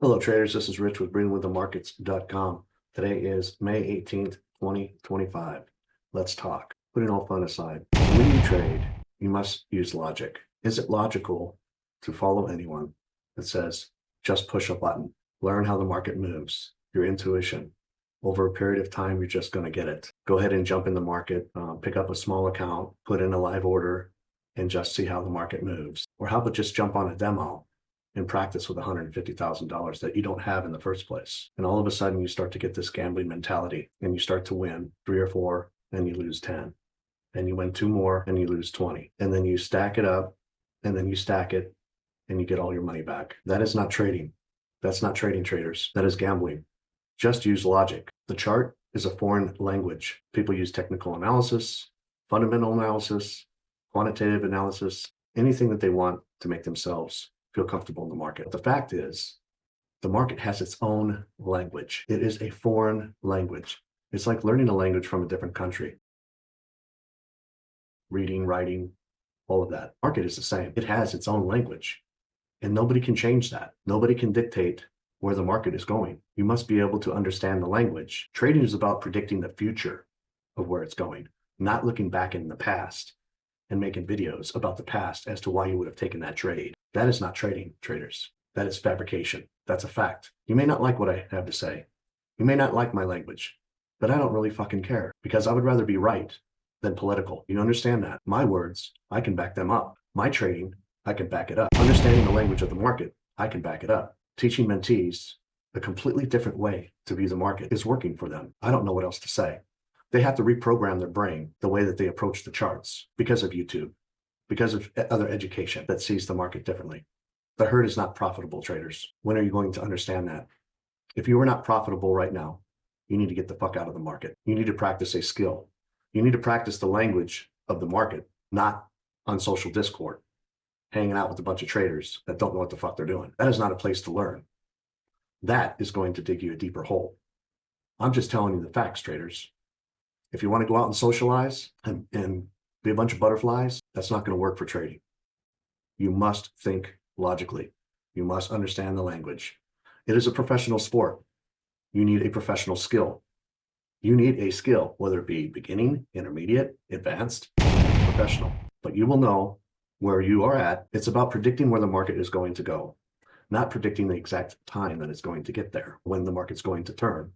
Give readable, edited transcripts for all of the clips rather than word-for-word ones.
Hello, traders. This is Rich with greenwiththemarkets.com. Today is May 18th, 2025. Let's talk. Putting all fun aside, when you trade, you must use logic. Is it logical to follow anyone that says, just push a button, learn how the market moves, your intuition? Over a period of time, you're just going to get it. Go ahead and jump in the market, pick up a small account, put in a live order, and just see how the market moves. Or how about just jump on a demo and practice with $150,000 that you don't have in the first place. And all of a sudden you start to get this gambling mentality and you start to win 3 or 4 and you lose 10. And you win 2 more and you lose 20. And then you stack it up and then you stack it and you get all your money back. That is not trading. That's not trading, traders. That is gambling. Just use logic. The chart is a foreign language. People use technical analysis, fundamental analysis, quantitative analysis, anything that they want to make themselves feel comfortable in the market. The fact is, the market has its own language. It is a foreign language. It's like learning a language from a different country. Reading, writing, all of that. Market is the same. It has its own language. And nobody can change that. Nobody can dictate where the market is going. You must be able to understand the language. Trading is about predicting the future of where it's going, not looking back in the past and making videos about the past as to why you would have taken that trade. That is not trading, traders. That is fabrication. That's a fact. You may not like what I have to say. You may not like my language, but I don't really fucking care because I would rather be right than political. You understand that? My words, I can back them up. My trading, I can back it up. Understanding the language of the market, I can back it up. Teaching mentees a completely different way to view the market is working for them. I don't know what else to say. They have to reprogram their brain the way that they approach the charts because of YouTube, because of other education that sees the market differently. The herd is not profitable, traders. When are you going to understand that? If you are not profitable right now, you need to get the fuck out of the market. You need to practice a skill. You need to practice the language of the market, not on social Discord, hanging out with a bunch of traders that don't know what the fuck they're doing. That is not a place to learn. That is going to dig you a deeper hole. I'm just telling you the facts, traders. If you want to go out and socialize and be a bunch of butterflies, that's not going to work for trading. You must think logically. You must understand the language. It is a professional sport. You need a professional skill. You need a skill, whether it be beginning, intermediate, advanced, professional. But you will know where you are at. It's about predicting where the market is going to go, not predicting the exact time that it's going to get there, when the market's going to turn.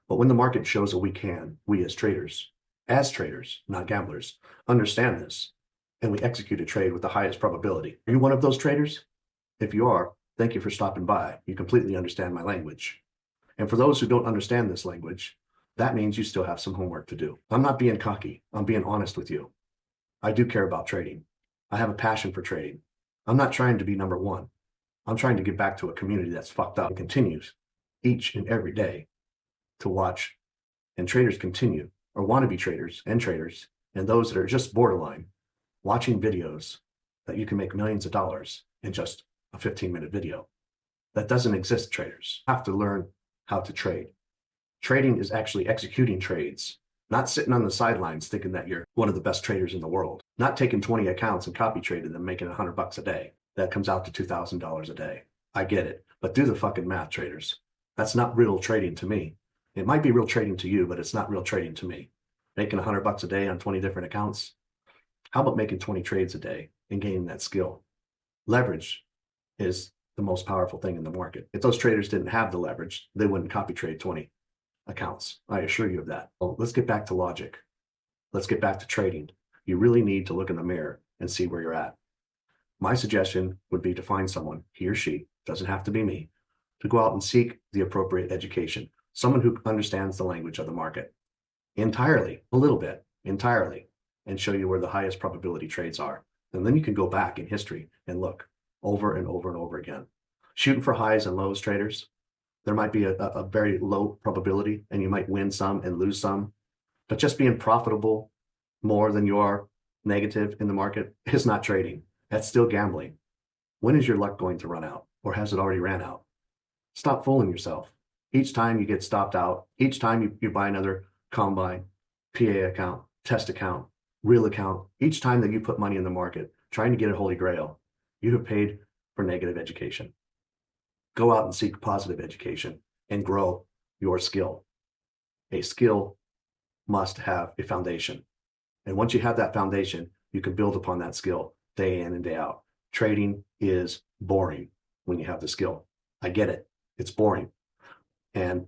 But when the market shows a weak hand, we as traders, not gamblers, understand this, and we execute a trade with the highest probability. Are you one of those traders? If you are, thank you for stopping by. You completely understand my language. And for those who don't understand this language, that means you still have some homework to do. I'm not being cocky. I'm being honest with you. I do care about trading. I have a passion for trading. I'm not trying to be number one. I'm trying to give back to a community that's fucked up and continues each and every day to watch, and traders continue, or wannabe traders, and those that are just borderline, watching videos that you can make millions of dollars in just a 15-minute video. That doesn't exist, traders. You have to learn how to trade. Trading is actually executing trades, not sitting on the sidelines thinking that you're one of the best traders in the world, not taking 20 accounts and copy trading them, making $100 a day. That comes out to $2,000 a day. I get it, but do the fucking math, traders. That's not real trading to me. It might be real trading to you, but it's not real trading to me. Making $100 a day on 20 different accounts. How about making 20 trades a day and gaining that skill? Leverage is the most powerful thing in the market. If those traders didn't have the leverage, they wouldn't copy trade 20 accounts. I assure you of that. Well, let's get back to logic. Let's get back to trading. You really need to look in the mirror and see where you're at. My suggestion would be to find someone, he or she, doesn't have to be me, to go out and seek the appropriate education. Someone who understands the language of the market entirely, a little bit, entirely, and show you where the highest probability trades are. And then you can go back in history and look over and over and over again. Shooting for highs and lows, traders. There might be a very low probability and you might win some and lose some, but just being profitable more than you are negative in the market is not trading. That's still gambling. When is your luck going to run out, or has it already ran out? Stop fooling yourself. Each time you get stopped out, each time you buy another combine, PA account, test account, real account, each time that you put money in the market, trying to get a holy grail, you have paid for negative education. Go out and seek positive education and grow your skill. A skill must have a foundation. And once you have that foundation, you can build upon that skill day in and day out. Trading is boring when you have the skill. I get it. It's boring. And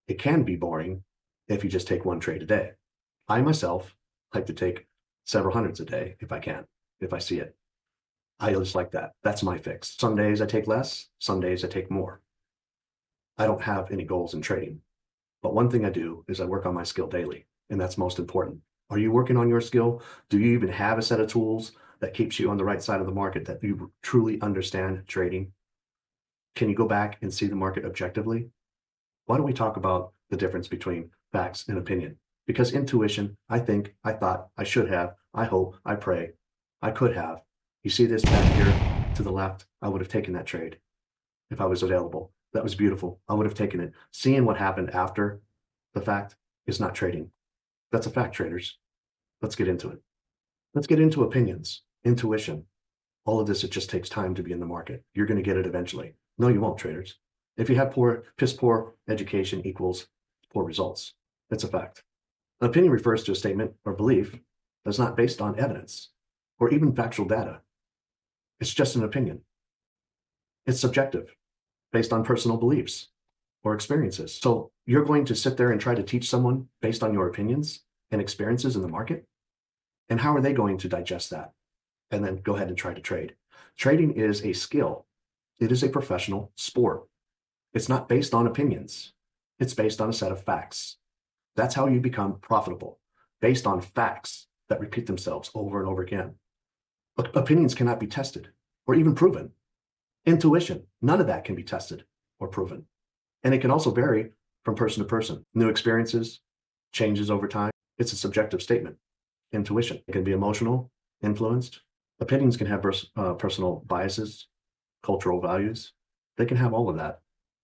it can be boring if you just take one trade a day. I myself like to take several hundreds a day if I can, if I see it. I just like that. That's my fix. Some days I take less, some days I take more. I don't have any goals in trading. But one thing I do is I work on my skill daily, and that's most important. Are you working on your skill? Do you even have a set of tools that keeps you on the right side of the market, that you truly understand trading? Can you go back and see the market objectively? Why don't we talk about the difference between facts and opinion? Because intuition, I think, I thought, I should have, I hope, I pray, I could have. You see this back here to the left? I would have taken that trade if I was available. That was beautiful. I would have taken it. Seeing what happened after the fact is not trading. That's a fact, traders. Let's get into it. Let's get into opinions, intuition. All of this, it just takes time to be in the market. You're going to get it eventually. No, you won't, traders. If you have piss poor education equals poor results. That's a fact. An opinion refers to a statement or belief that's not based on evidence or even factual data. It's just an opinion. It's subjective, based on personal beliefs or experiences. So you're going to sit there and try to teach someone based on your opinions and experiences in the market? And how are they going to digest that? And then go ahead and try to trade. Trading is a skill. It is a professional sport. It's not based on opinions. It's based on a set of facts. That's how you become profitable, based on facts that repeat themselves over and over again. Opinions cannot be tested or even proven. Intuition, none of that can be tested or proven. And it can also vary from person to person. New experiences, changes over time. It's a subjective statement. Intuition, it can be emotional, influenced. Opinions can have personal biases, cultural values. They can have all of that.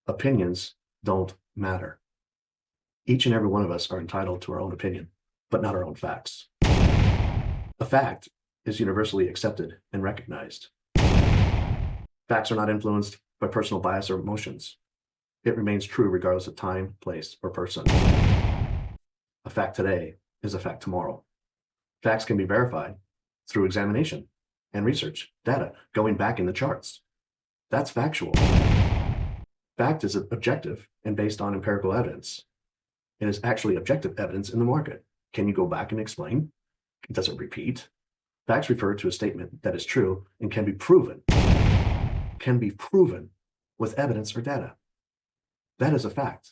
Opinions don't matter. Each and every one of us are entitled to our own opinion, but not our own facts. A fact is universally accepted and recognized. Facts are not influenced by personal bias or emotions. It remains true regardless of time, place, or person. A fact today is a fact tomorrow. Facts can be verified through examination and research, data, going back in the charts. That's factual. Fact is objective and based on empirical evidence. It is actually objective evidence in the market. Can you go back and explain? Does it repeat? Facts refer to a statement that is true and can be proven with evidence or data. That is a fact.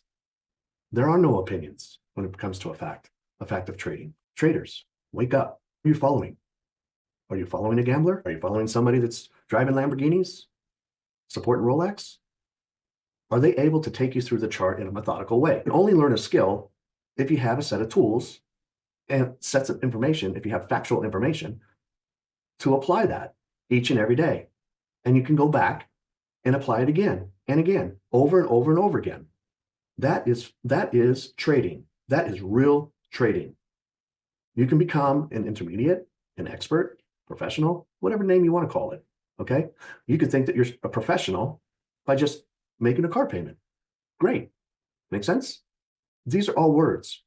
There are no opinions when it comes to a fact of trading. Traders, wake up. Who are you following? Are you following a gambler? Are you following somebody that's driving Lamborghinis, supporting Rolex? Are they able to take you through the chart in a methodical way? You can only learn a skill if you have a set of tools and sets of information, if you have factual information, to apply that each and every day. And you can go back and apply it again and again, over and over and over again. That is trading. That is real trading. You can become an intermediate, an expert, professional, whatever name you want to call it, okay? You could think that you're a professional by just making a car payment. Great. Make sense? These are all words.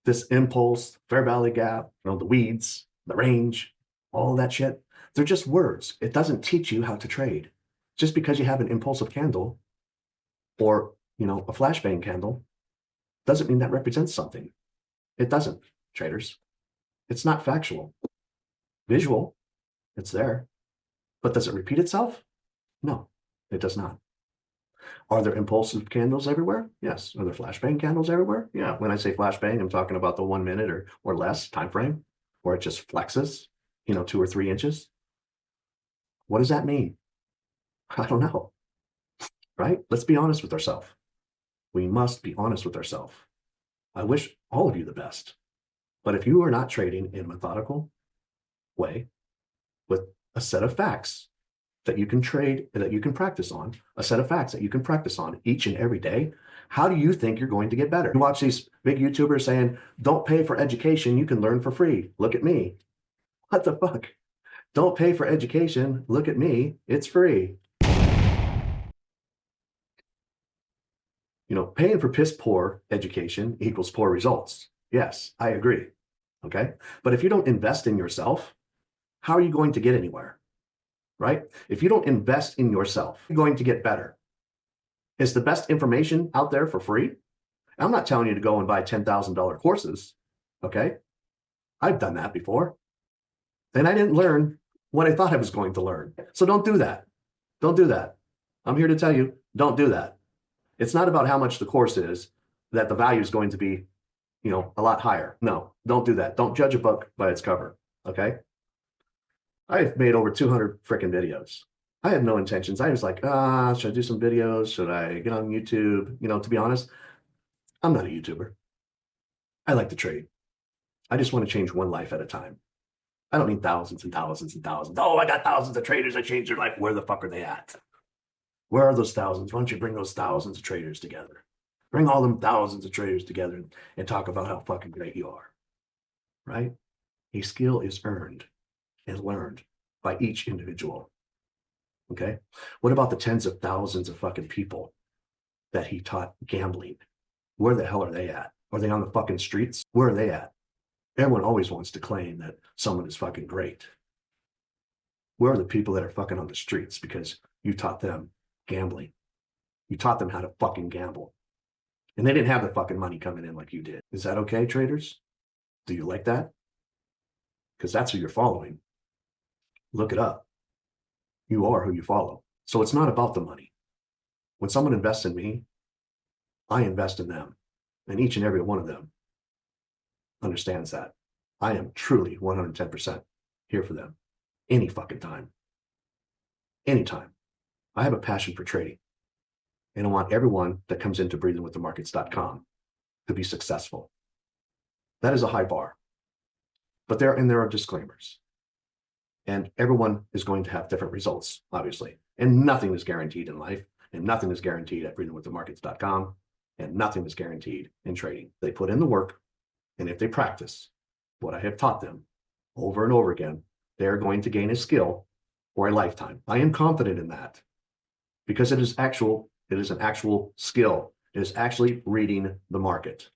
This impulse, fair value gap, the weeds, the range, all that shit. They're just words. It doesn't teach you how to trade. Just because you have an impulsive candle or, a flashbang candle doesn't mean that represents something. It doesn't, traders. It's not factual. Visual, it's there. But does it repeat itself? No, it does not. Are there impulsive candles everywhere? Yes. Are there flashbang candles everywhere? Yeah. When I say flashbang, I'm talking about the 1 minute or less time frame, where it just flexes, 2 or 3 inches. What does that mean? I don't know. Right? Let's be honest with ourselves. We must be honest with ourselves. I wish all of you the best. But if you are not trading in a methodical way with a set of facts that you can trade, that you can practice on, a set of facts that you can practice on each and every day, how do you think you're going to get better? You watch these big YouTubers saying, don't pay for education, you can learn for free. Look at me. What the fuck? Don't pay for education. Look at me. It's free. You know, paying for piss poor education equals poor results. Yes, I agree. Okay. But if you don't invest in yourself, how are you going to get anywhere? Right? If you don't invest in yourself, you're going to get better. Is the best information out there for free? I'm not telling you to go and buy $10,000 courses. Okay. I've done that before. And I didn't learn what I thought I was going to learn. So don't do that. Don't do that. I'm here to tell you, don't do that. It's not about how much the course is that the value is going to be, you know, a lot higher. No, don't do that. Don't judge a book by its cover. Okay. I've made over 200 freaking videos. I had no intentions. I was like, should I do some videos? Should I get on YouTube? You know, to be honest, I'm not a YouTuber. I like to trade. I just want to change one life at a time. I don't need thousands and thousands and thousands. Oh, I got thousands of traders that changed their life. Where the fuck are they at? Where are those thousands? Why don't you bring those thousands of traders together? Bring all them thousands of traders together and talk about how fucking great you are, right? A skill is earned and learned by each individual, okay? What about the tens of thousands of fucking people that he taught gambling? Where the hell are they at? Are they on the fucking streets? Where are they at? Everyone always wants to claim that someone is fucking great. Where are the people that are fucking on the streets because you taught them gambling? You taught them how to fucking gamble. And they didn't have the fucking money coming in like you did. Is that okay, traders? Do you like that? Because that's who you're following. Look it up. You are who you follow. So it's not about the money. When someone invests in me, I invest in them. And each and every one of them understands that. I am truly 110% here for them. Any fucking time. Anytime. I have a passion for trading. And I want everyone that comes into breathingwiththemarkets.com to be successful. That is a high bar. But there are disclaimers. And everyone is going to have different results, obviously. And nothing is guaranteed in life. And nothing is guaranteed at breathingwiththemarkets.com. And nothing is guaranteed in trading. They put in the work. And if they practice what I have taught them over and over again, they are going to gain a skill for a lifetime. I am confident in that because it is an actual skill. It is actually reading the market.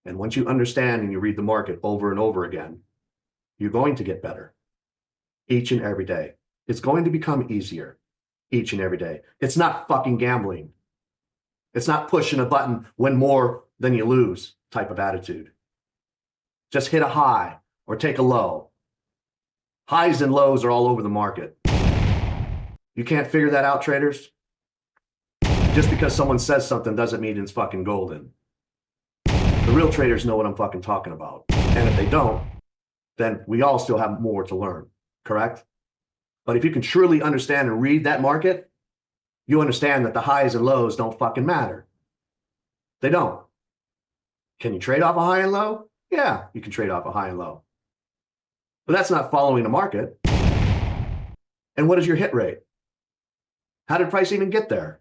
And once you understand and you read the market over and over again, you're going to get better each and every day. It's going to become easier each and every day. It's not fucking gambling. It's not pushing a button, win more than you lose type of attitude. Just hit a high or take a low. Highs and lows are all over the market. You can't figure that out, traders? Just because someone says something doesn't mean it's fucking golden. The real traders know what I'm fucking talking about. And if they don't, then we all still have more to learn, correct? But if you can truly understand and read that market, you understand that the highs and lows don't fucking matter. They don't. Can you trade off a high and low? Yeah, you can trade off a high and low. But that's not following the market. And what is your hit rate? How did price even get there?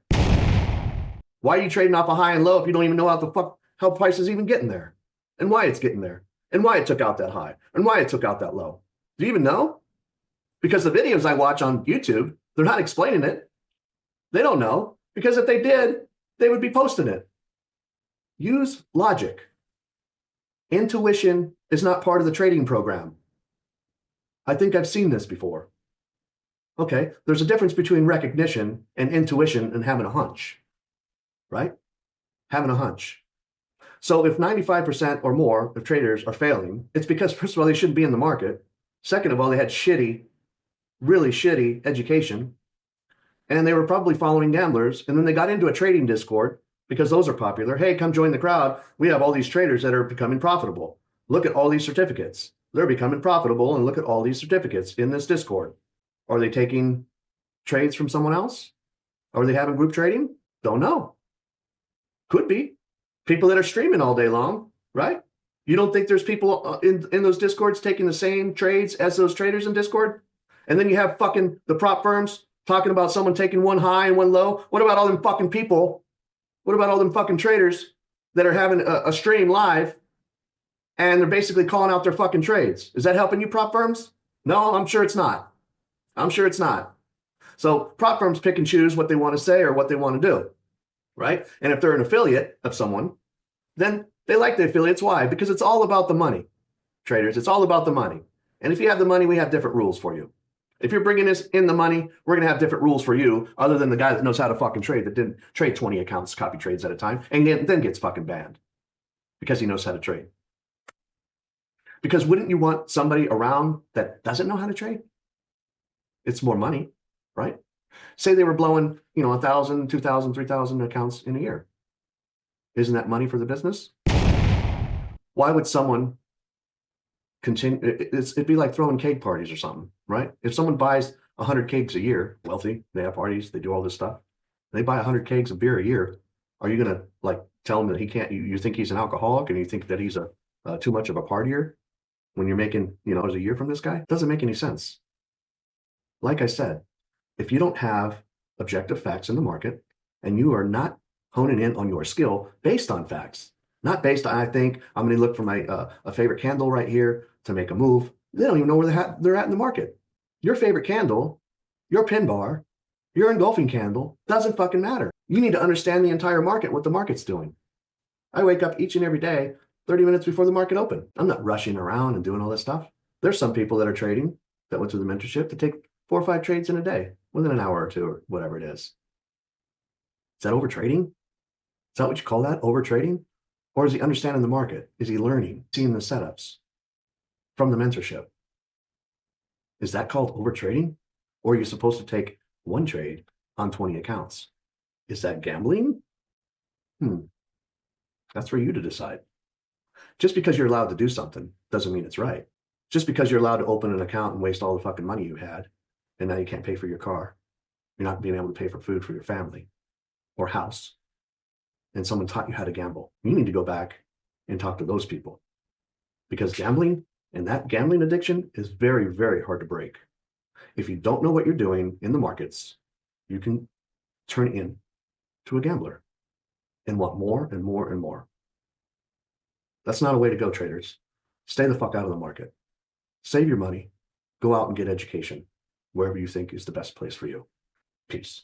Why are you trading off a high and low if you don't even know how price is even getting there? And why it's getting there? And why it took out that high? And why it took out that low? Do you even know? Because the videos I watch on YouTube, they're not explaining it. They don't know. Because if they did, they would be posting it. Use logic. Intuition is not part of the trading program. I think I've seen this before. Okay, there's a difference between recognition and intuition and having a hunch, right? Having a hunch. So if 95% or more of traders are failing, it's because, first of all, they shouldn't be in the market. Second of all, they had really shitty education. And they were probably following gamblers. And then they got into a trading Discord because those are popular. Hey, come join the crowd. We have all these traders that are becoming profitable. Look at all these certificates. They're becoming profitable, and look at all these certificates in this Discord. Are they taking trades from someone else? Are they having group trading? Don't know. Could be. People that are streaming all day long, right? You don't think there's people in those Discords taking the same trades as those traders in Discord? And then you have fucking the prop firms talking about someone taking one high and one low. What about all them fucking people? What about all them fucking traders that are having a stream live and they're basically calling out their fucking trades? Is that helping you, prop firms? No, I'm sure it's not. I'm sure it's not. So prop firms pick and choose what they want to say or what they want to do. right? And if they're an affiliate of someone, then they like the affiliates. Why? Because it's all about the money, traders. It's all about the money. And if you have the money, we have different rules for you. If you're bringing us in the money, we're going to have different rules for you, other than the guy that knows how to fucking trade, that didn't trade 20 accounts, copy trades at a time, and then gets fucking banned because he knows how to trade. Because wouldn't you want somebody around that doesn't know how to trade? It's more money, right? Say they were blowing, 1,000, 2,000, 3,000 accounts in a year. Isn't that money for the business? Why would someone continue? It'd be like throwing cake parties or something, right? If someone buys 100 cakes a year, wealthy, they have parties, they do all this stuff. They buy 100 kegs of beer a year. Are you going to tell him that he can't? You think he's an alcoholic and you think that he's too much of a partier when you're making, a year from this guy? It doesn't make any sense. Like I said, if you don't have objective facts in the market and you are not honing in on your skill based on facts, not based on, I think I'm going to look for my a favorite candle right here to make a move. They don't even know where they're at in the market. Your favorite candle, your pin bar, your engulfing candle doesn't fucking matter. You need to understand the entire market, what the market's doing. I wake up each and every day 30 minutes before the market open. I'm not rushing around and doing all this stuff. There's some people that are trading that went through the mentorship to take 4 or 5 trades in a day within an hour or two or whatever it is. Is that over trading? Is that what you call that? Over trading? Or is he understanding the market? Is he learning, seeing the setups from the mentorship? Is that called over trading? Or are you supposed to take 1 trade on 20 accounts? Is that gambling? That's for you to decide. Just because you're allowed to do something doesn't mean it's right. Just because you're allowed to open an account and waste all the fucking money you had, and now you can't pay for your car. You're not being able to pay for food for your family or house. And someone taught you how to gamble. You need to go back and talk to those people, because gambling and that gambling addiction is very, very hard to break. If you don't know what you're doing in the markets, you can turn into a gambler and want more and more and more. That's not a way to go, traders. Stay the fuck out of the market. Save your money. Go out and get education wherever you think is the best place for you. Peace.